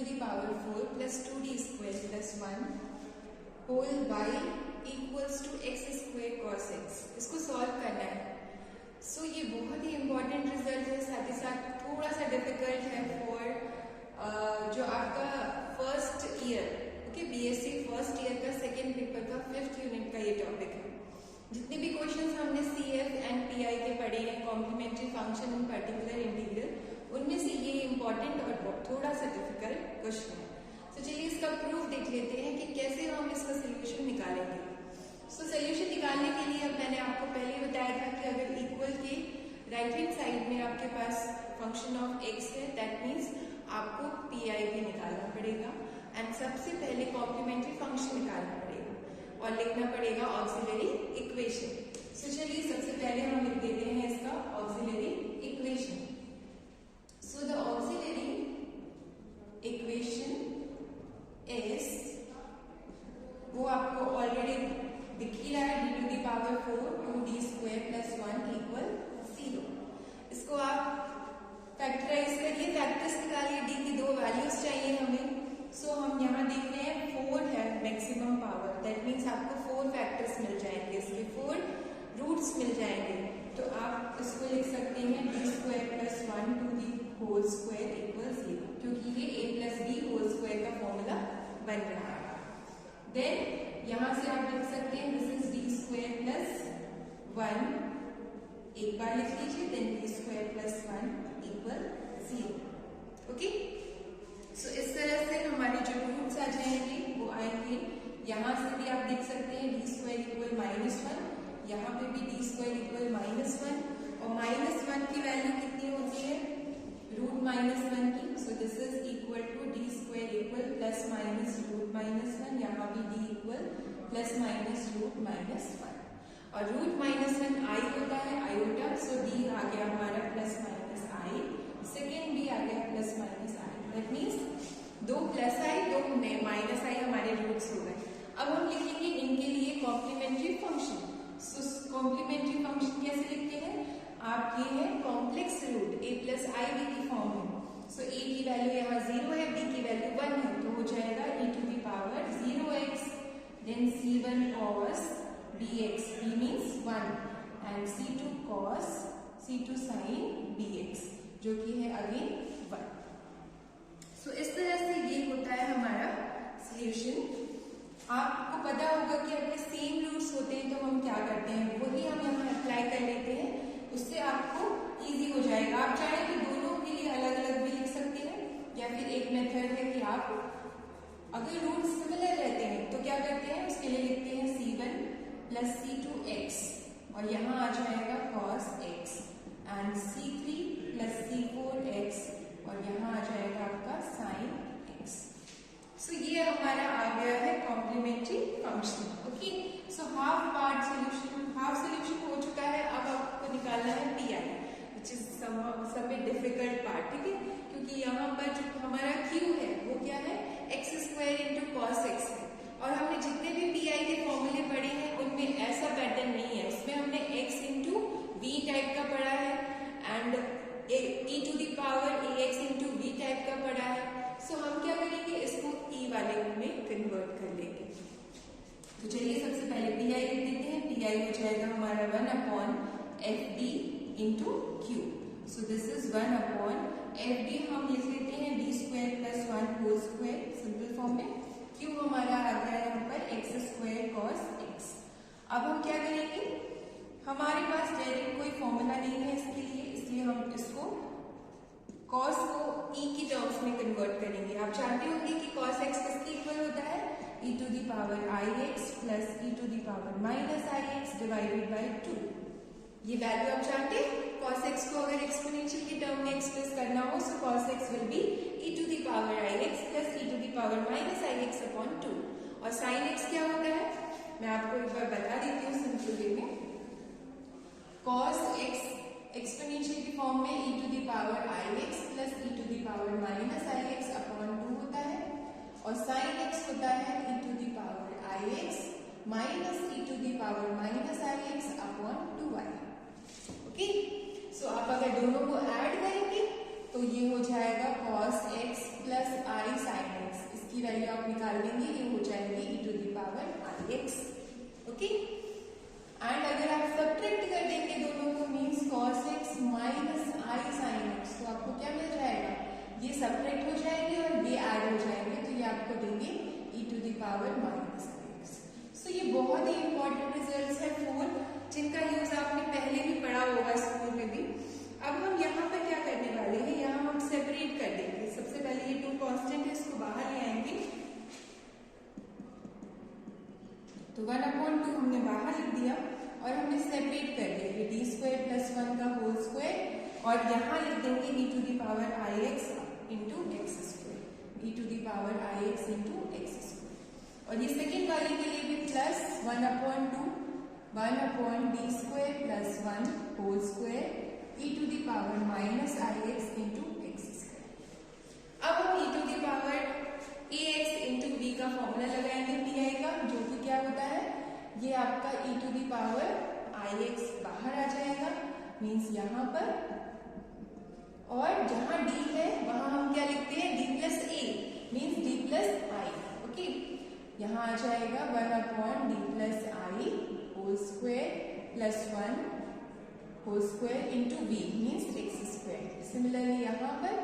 To the power 4 plus 2d square plus 1 whole by equals to X square cos X. इसको solve करना है। सो ये बहुत ही important result है, साथ ही साथ थोड़ा सा डिफिकल्ट है फॉर जो आपका first year okay BSc first year का सेकेंड पेपर का 5th यूनिट का ये टॉपिक है। जितने भी क्वेश्चंस हमने सीएफ एंड पीआई के पढ़े हैं, complementary function in particular integral, उनमें से ये इंपॉर्टेंट और थोड़ा सा डिफिकल्ट क्वेश्चन है। तो चलिए इसका प्रूफ देख लेते हैं कि कैसे हम इसका सोल्यूशन निकालेंगे। सो सोल्यूशन निकालने के लिए अब मैंने आपको पहले ही बताया था कि अगर इक्वल के राइट हैंड साइड में आपके पास फंक्शन ऑफ एक्स है, दैट मीन्स आपको पीआई भी निकालना पड़ेगा एंड सबसे पहले कॉम्प्लीमेंट्री फंक्शन निकालना पड़ेगा और लिखना पड़ेगा ऑक्सिलरी इक्वेशन। सो चलिए सबसे पहले हम लिख देते हैं इसका auxiliary equation. So the auxiliary equation is, वो आपको ऑलरेडी दिख ही रहा है, D to the power 4 2d square plus 1 equal 0। इसको आप फैक्टराइज करिए, फैक्टर्स निकालिए, डी की दो वैल्यूज चाहिए हमें। सो हम यहाँ देख रहे हैं 4 है मैक्सिमम पावर, दैट मीन्स आपको 4 फैक्टर्स मिल जाएंगे, इसके 4 रूट्स मिल जाएंगे। तो आप इसको लिख सकते हैं D square plus 1 to the whole square equal 0, क्योंकि ये a plus B whole square का फॉर्मूला बन रहा है। देन यहां से आप लिख सकते हैं this is D square plus 1, एक बार लिख लीजिए, then D square plus 1 equal 0। Okay, so इस तरह से हमारे जो रूट्स आ जाएंगे वो आएंगे। यहां से भी आप देख सकते हैं डी स्क्वायर इक्वल -1, यहाँ पे भी डी स्क्वायर इक्वल -1 और -1 की वैल्यू कितनी होती है, रूट -1 की। So this is equal to D square equal plus minus root -1, यहाँ भी D equal plus minus root -1 और रूट -1 आई होता है आयोटा। सो डी आ गया हमारा plus minus I, second D आ गया plus minus I, that means 2 plus I 2 minus I हमारे रूट्स हो गए। अब हम लिखेंगे इनके लिए complementary function. So complementary function कैसे लिखते हैं, आप ये है complex root a plus I B की फॉर्म में। सो a की वैल्यू यहाँ 0 है, b की वैल्यू 1 है, तो हो जाएगा e to the power 0x, then c1 cos bx, b means 1 and c2 cos c2 sin bx, जो कि है अगेन 1। सो इस तरह से ये होता है हमारा सोल्यूशन। आपको पता होगा कि अगर सेम रूट्स होते हैं तो हम क्या करते हैं, वही हम यहाँ अप्लाई कर लेते हैं, उससे आपको इजी हो जाएगा। आप चाहें तो दोनों के लिए अलग अलग भी लिख सकते हैं, या फिर एक मेथड है कि आप अगर रूट सिमिलर रहते हैं तो क्या करते हैं, उसके लिए लिखते हैं c1 प्लस c2x और यहाँ आ जाएगा cos x and c3 plus c4x और यहाँ आ जाएगा आपका sin x। सो ये हमारा आ गया है complementary function. Okay, so half part solution, half solution हो चुका है। अब आपको निकालना है PI, which is sub difficult part, ठीक है, क्योंकि यहाँ पर जो हमारा क्यू है वो क्या है, x square into cos x है और हमने जितने भी पीआई के फॉर्मूले पढ़े हैं उनमें ऐसा पैटर्न नहीं है। उसमें हमने एक्स इंटू वी टाइप का पढ़ा है and e to the power ax into V type का पढ़ा है। सो हम क्या करेंगे, इसको e वाले में कन्वर्ट कर लेंगे। तो चलिए सबसे पहले पीआई लिख देते हैं। पीआई हो जाएगा हमारा 1/fd into Q. So this is 1/fd, हम लिख लेते हैं D square plus 1 whole square simple form में। क्यू हमारा आ गया यहाँ पर एक्स स्क्वायर कॉस एक्स। अब हम क्या करेंगे, हमारे पास डायरेक्ट कोई फॉर्मूला नहीं है इसके लिए, इसलिए हम इसको cos को e की टर्म्स में कन्वर्ट करेंगे। आप जानते होंगे कि cos x किसके इक्वल होता है, e to the power ix plus e to the power minus ix divided by 2। ये वैल्यू आप जानते हैं, cos x को अगर एक्सपोनेंशियल की टर्म में एक्सप्रेस करना हो so cos x will be e to the power ix plus e to the power minus ix upon 2। और sin x क्या होता है, मैं आपको एक बार बता देती हूँ सिंपल वे में। cos x एक्सपोनेंशियल की फॉर्म में e to the power ix plus e to the power minus ix upon 2 होता है और sin x होता है e to the power ix minus e to the power minus ix upon 2y। Okay, so आप अगर दोनों को add करेंगे तो ये हो जाएगा cos x plus I sine X, इसकी वैल्यू आप निकाल लेंगे, ये हो जाएगी e to the power I X. Okay, and अगर आप सब्ट्रैक्ट कर देंगे दोनों को, means cos X minus I sine X, तो आपको क्या मिल जाएगा, ये सब्ट्रैक्ट हो जाएंगे और ये ऐड हो जाएंगे, तो ये आपको देंगे e to the power minus I X. So ये बहुत ही इंपॉर्टेंट रिजल्ट्स है 4, जिनका यूज आपने पहले भी पढ़ा होगा स्कूल में भी। अब हम यहाँ पर क्या करने वाले हैं, यहाँ हम सेपरेट कर देंगे। सबसे पहले ये 2 कांस्टेंट है, इसको बाहर ले आएंगे, तो 1/2 हमने बाहर लिख दिया और हमने सेपरेट कर दिया, ये डी स्क्वायर प्लस 1 का होल स्क्वायर, और यहाँ लिख देंगे e to the power I X into X square, e to the power I X into X square. और ये सेकेंड वाले के लिए भी plus 1/2 1/d square plus 1 whole square e to the power minus I X into X square. अब हम e to the power A X into B का formula लगाएंगे पी आई का, जो कि क्या होता है, ये आपका e to the power I X बाहर आ जाएगा, मीन्स यहाँ पर, और जहां d है वहां हम क्या लिखते हैं, d plus A, means d plus I. Okay, यहाँ आ जाएगा 1/d plus I whole square plus 1 whole square into V, means X square. Similarly यहाँ पर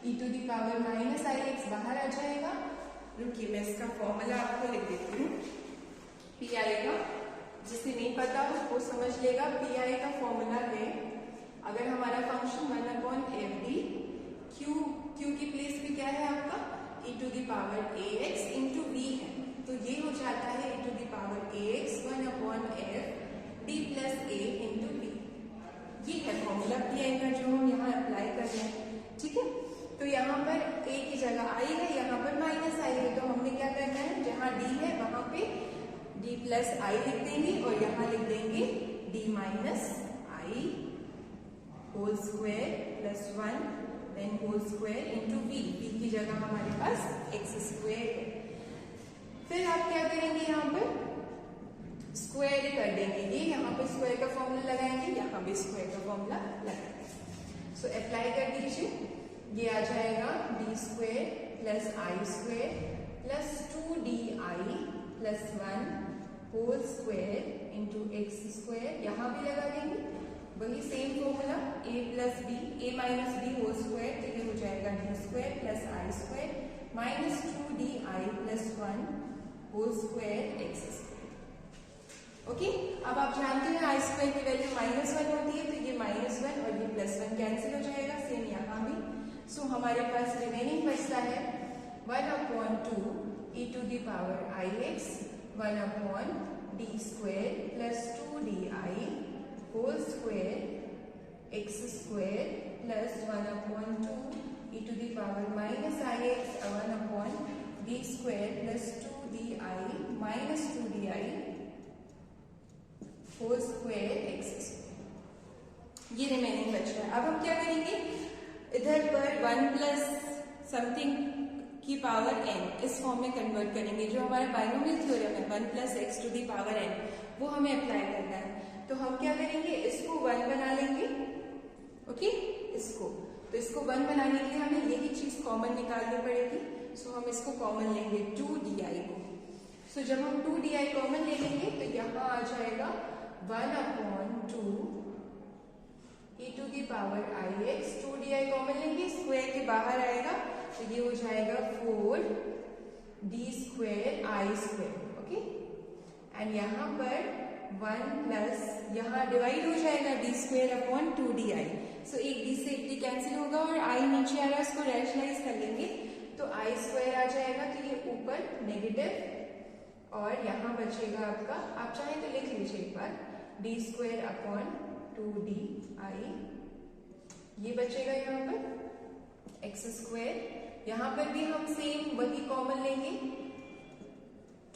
e to the power minus I X बाहर आ जाएगा। रुकिए, मैं इसका फॉर्मूला आपको लिख देती हूँ पी आई का, जिसे नहीं पता हो वो समझ लेगा। पी आई का फॉर्मूला है, अगर हमारा फंक्शन 1/fd, क्यू की प्लेस पे क्या है आपका, e to the power A X into V है, तो ये हो जाता है e to the power A X 1/f d plus A into V. ये है फॉर्मूला पी आई का, जो हम यहाँ अप्लाई कर रहे हैं। ठीक है, तो यहाँ पर a की जगह आई है, यहाँ पर माइनस आई है, तो हमने क्या करना है, जहाँ d है वहां पे d प्लस आई लिख देंगे और यहाँ लिख देंगे d minus I whole square plus 1 then whole square into v की जगह हमारे पास एक्स स्क्वायर है। फिर आप क्या करेंगे, यहाँ पर स्क्वायर कर देंगे, ये यहाँ पे स्क्वायर का फॉर्मूला लगाएंगे, यहाँ भी स्क्वायर का फॉर्मूला लगाएंगे। सो अप्लाई कर दीजिए, ये आ जाएगा D square plus I square plus 2d I plus 1 whole square into X square, यहाँ भी लगा देंगे वही same formula, a plus B, a minus B whole square, तो ये हो जाएगा D square plus I square minus 2d I plus 1 whole square X square. Okay, अब आप जानते हैं आई स्क्वायर की वैल्यू -1 होती है, तो ये -1 और ये +1 कैंसिल हो जाएगा, सेम यहाँ भी। सो हमारे पास रिमेनिंग बचता है 1/2 e to the power I X 1/d square plus 2d I whole square X square plus 1/2 e to the power minus I X 1/d square plus 2d I minus 2d I whole square X square. ये remaining बच रहा है। अब हम क्या करेंगे, इधर पर 1 प्लस समथिंग की पावर n इस फॉर्म में कन्वर्ट करेंगे, जो हमारा बाइनोमियल थ्योरम है 1 plus X to the power n, वो हमें अप्लाई करना है। तो हम क्या करेंगे, इसको 1 बना लेंगे। ओके, इसको 1 बनाने के लिए हमें यही चीज कॉमन निकालनी पड़ेगी। सो हम इसको कॉमन लेंगे 2di को। सो जब हम 2di कॉमन ले लेंगे तो यहाँ आ जाएगा 1/2 e to the power I X, 2di common लेंगे, स्क्वायर के बाहर आएगा, तो ये हो जाएगा 4d square I square. Okay, and यहाँ पर 1 प्लस, यहाँ डिवाइड हो जाएगा d स्क्वायर अपॉन 2di। सो एक d से एक d कैंसिल होगा और i नीचे आ रहा है, उसको रैशनलाइज कर लेंगे तो आई स्क्वायर आ जाएगा, तो ये ऊपर नेगेटिव और यहाँ बचेगा आपका, आप चाहें तो लिख लीजिए एक बार, d स्क्वायर अपॉन 2d आई, ये बचेगा यहाँ पर एक्स स्क्वायर। यहाँ पर भी हम सेम वही कॉमन लेंगे,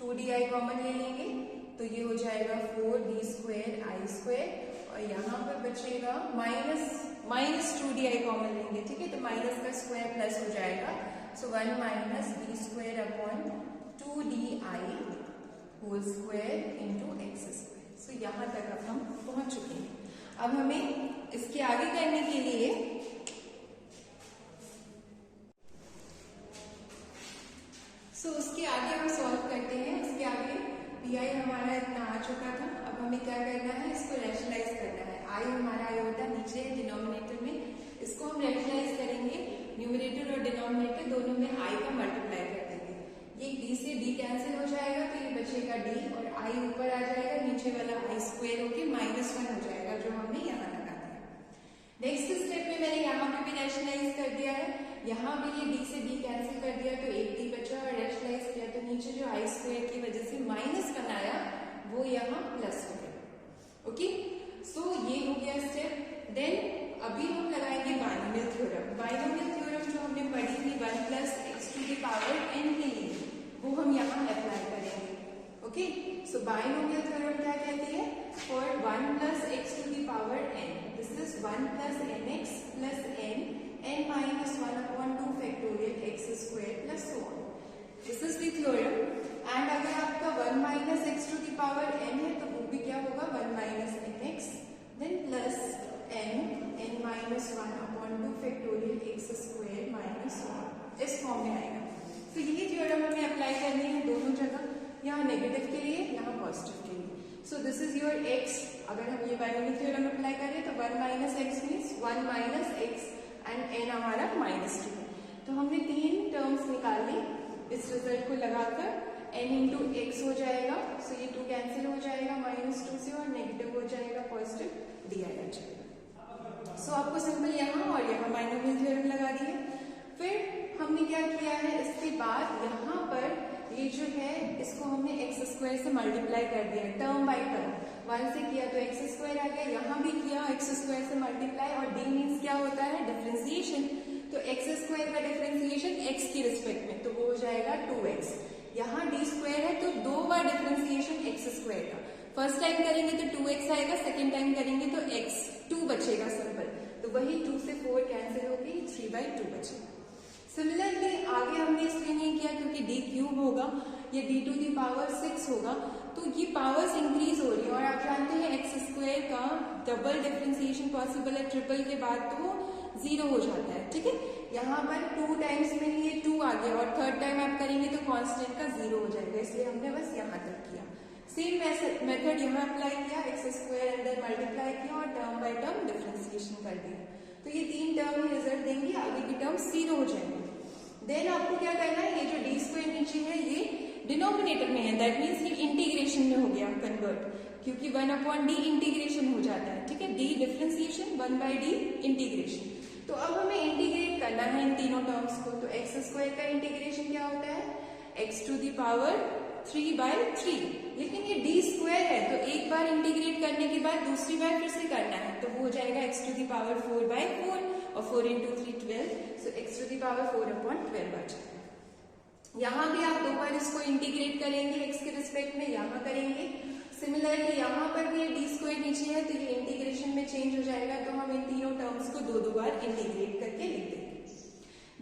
2di कॉमन ले लेंगे, तो ये हो जाएगा 4d स्क्वायर आई स्क्वायर, और यहाँ पर बचेगा माइनस 2di कॉमन लेंगे। ठीक है, तो माइनस का स्क्वायर प्लस हो जाएगा, so 1 minus d square upon 2di whole square into X square. So यहाँ तक अब हम पहुंच चुके हैं। अब हमें इसके आगे करने के लिए हमें क्या करना है, इसको रैशनलाइज करना है। आई हमारा आयोटा नीचे है डिनोमिनेटर में, इसको हम रैशनलाइज करेंगे, न्यूमरेटर और डिनोमिनेटर दोनों में आई का मल्टीप्लाई कर देंगे। ये डी से डी कैंसिल हो जाएगा तो ये बचेगा डी और आई ऊपर आ जाएगा, नीचे वाला आई स्क्वायर होके -1 हो जाएगा जो हमने यहाँ लगा दिया। नेक्स्ट स्टेप में मैंने यहाँ पे भी रैशनलाइज कर दिया है, यहाँ भी ये डी से डी कैंसिल कर दिया तो एक डी बचा और रैशनलाइज किया तो नीचे जो आई स्क्वायर की वजह से -1 आया वो यहाँ प्लस हो गया। ओके, सो ये हो गया स्टेप। देन अभी हम लगाएंगे बाइनोमियल थ्योरम। बाइनोमियल थ्योरम जो हमने पढ़ी थी 1 + x⁴ n के लिए, वो हम यहाँ अप्लाई करेंगे। ओके, सो बाइनोमियल थ्योरम क्या कहती है, for 1 + x⁴ n, this is 1 + nx + n n-1/2 factorial x² plus so on. This is the theorem. And अगर आपका 1 - x⁴ n है तो वो भी क्या होगा 1 - nx then plus n-1/2 factorial x² minus 1 इस फॉर्म में आएगा। तो यही थ्योरम हमें अप्लाई करनी है दोनों जगह, यहाँ नेगेटिव के लिए, यहाँ पॉजिटिव के लिए। सो दिस इज योर x। अगर हम ये बाइनोमियल थ्योरम अप्लाई करें तो 1 - x means 1 - x and n हमारा -2 है। तो हमने 3 टर्म्स निकाल ली इस रिजल्ट को लगाकर, n × x हो जाएगा, सो ये 2 कैंसिल हो जाएगा -2 से और नेगेटिव हो जाएगा पॉजिटिव, दिया जाएगा। सो आपको सिंपल यहाँ और यहाँ बाइनोमियल थ्योरम लगा दिया। फिर हमने क्या किया है, इसके बाद यहाँ पर ये जो है इसको हमने x² से मल्टीप्लाई कर दिया टर्म बाय टर्म। 1 से किया तो x² आ गया, यहाँ भी किया x² से मल्टीप्लाई, और d मीन्स क्या होता है डिफरेंशिएशन, तो x² का डिफरेंशिएशन x की रिस्पेक्ट में, तो वो हो जाएगा 2x। यहाँ d² है तो 2 बार डिफरेंशिएशन x² का, फर्स्ट टाइम करेंगे तो 2x आएगा, सेकेंड टाइम करेंगे तो x2 बचेगा सिंपल, तो वही 2 से 4 कैंसिल होगी, 3/2 बचेगा। सिमिलरली आगे हमने इसलिए नहीं किया क्योंकि d³ होगा, ये d⁶ होगा, तो ये पावर्स इंक्रीज हो रही है और आप जानते हैं x² का डबल डिफरेंशिएशन पॉसिबल है, ट्रिपल के बाद तो 0 हो जाता है। ठीक है, यहाँ पर 2 टाइम्स में ये 2 आ गया और थर्ड टाइम आप करेंगे तो कांस्टेंट का 0 हो जाएगा, इसलिए हमने बस यहाँ तक किया। सेम मेथड यहाँ अप्लाई किया, x² अंदर मल्टीप्लाई किया और टर्म बाय टर्म डिफरेंशिएशन कर दिया, तो ये 3 टर्म ही रिजल्ट देंगे, आगे की टर्म 0 हो जाएंगे। देन आपको क्या करना है, ये जो d² नीचे है ये डिनोमिनेटर में है, दैट मीन्स ये इंटीग्रेशन में हो गया कन्वर्ट, क्योंकि 1/d इंटीग्रेशन हो जाता है। ठीक है, d डिफरेंशिएशन 1/d इंटीग्रेशन। तो अब हमें इंटीग्रेट करना है इन तीनों टर्म्स को, तो x² का इंटीग्रेशन क्या होता है x⁴3/3, लेकिन ये d² है तो एक बार इंटीग्रेट करने के बाद दूसरी बार फिर से करना है, तो वो हो जाएगा x⁴4/4 और 4 × 3 12, सो x⁴4/12 आ जाएगा। यहाँ भी आप 2 बार इसको इंटीग्रेट करेंगे x के रिस्पेक्ट में, यहाँ करेंगे। सिमिलरली यहाँ पर भी d² नीचे है तो ये इंटीग्रेशन में चेंज हो जाएगा, तो हम इन तीनों टर्म्स को 2 बार इंटीग्रेट करके लिख देंगे।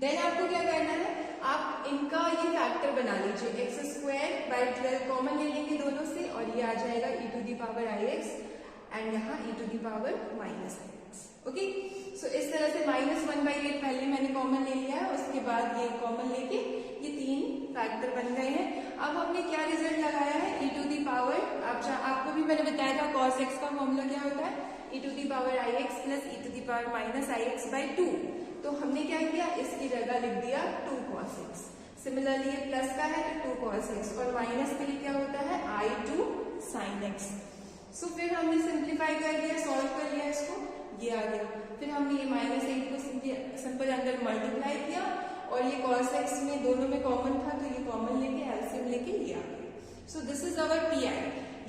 देन आपको क्या करना है, आप इनका ये फैक्टर बना लीजिए, x²/12 कॉमन ले लेंगे दोनों से और ये आ जाएगा e⁻�ix एंड यहाँ e⁻⁻x। ओके, सो इस तरह से -1/8 पहले मैंने कॉमन ले लिया है, उसके बाद ये कॉमन लेके ये 3 फैक्टर बन गए हैं। अब हमने क्या रिजल्ट लगाया है, आपको भी मैंने बताया था cos x का फॉर्मूला क्या होता है, e⁻�ix + e⁻�ix/2। तो हमने क्या किया, इसकी जगह लिख दिया 2 cos x। सिमिलरली ये प्लस का है तो 2 cos x, और माइनस के लिए क्या होता है i2 sin x। सो फिर हमने सिंप्लीफाई कर दिया, सॉल्व कर लिया इसको, ये आ गया। फिर हमने ये -8 को सिंपल अंदर मल्टीप्लाई किया और ये cos x में दोनों में कॉमन था तो ये कॉमन लेके एलसीएम लेके ये आ गया। सो दिस इज अवर PI।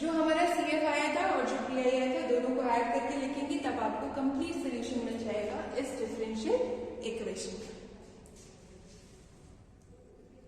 जो हमारा CF आया था और जो PI आया था दोनों को ऐड करके लिखेंगे, तब आपको कंप्लीट सोल्यूशन मिल जाएगा इस डिफरेंशियल इक्वेशन।